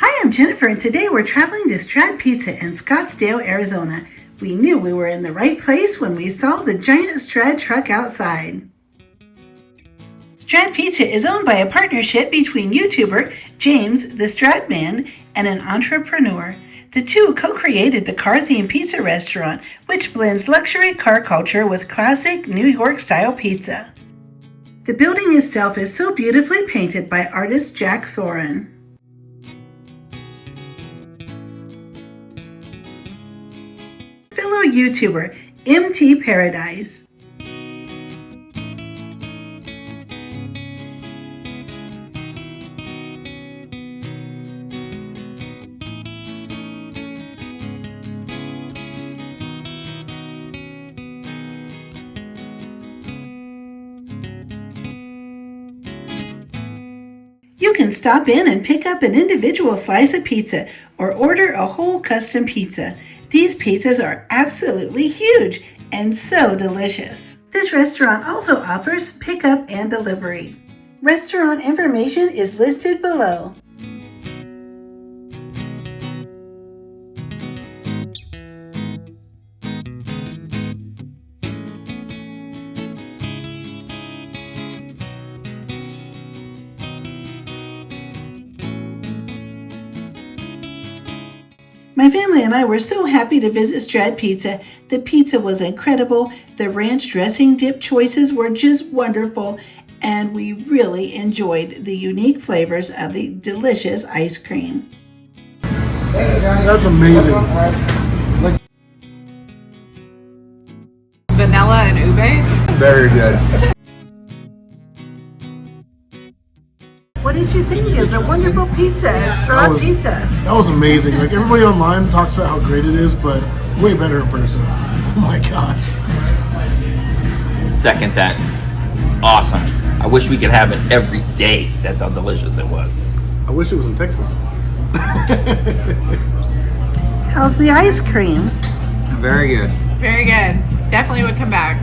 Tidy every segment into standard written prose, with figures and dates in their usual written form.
Hi, I'm Jennifer, and today we're traveling to Strad Pizza in Scottsdale, Arizona. We knew we were in the right place when we saw the giant Strad truck outside. Strad Pizza is owned by a partnership between YouTuber James the Stradman and an entrepreneur. The two co-created the car-themed pizza restaurant, which blends luxury car culture with classic New York-style pizza. The building itself is so beautifully painted by artist Jack Soren. Fellow YouTuber MT Paradise. You can stop in and pick up an individual slice of pizza or order a whole custom pizza. These pizzas are absolutely huge and so delicious. This restaurant also offers pickup and delivery. Restaurant information is listed below. My family and I were so happy to visit Strad Pizza. The pizza was incredible, the ranch dressing dip choices were just wonderful, and we really enjoyed the unique flavors of the delicious ice cream. That's amazing. Vanilla and ube. Very good. What did you think of the wonderful pizza at Strad Pizza? That was amazing. Like, everybody online talks about how great it is, but way better in person. Oh my gosh. Second that. Awesome. I wish we could have it every day. That's how delicious it was. I wish it was in Texas. How's the ice cream? Very good. Very good. Definitely would come back.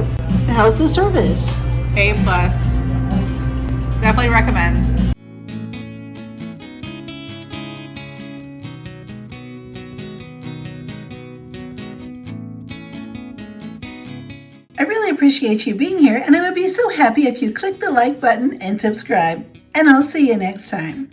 How's the service? A+. Definitely recommend. I really appreciate you being here, and I would be so happy if you click the like button and subscribe. And I'll see you next time.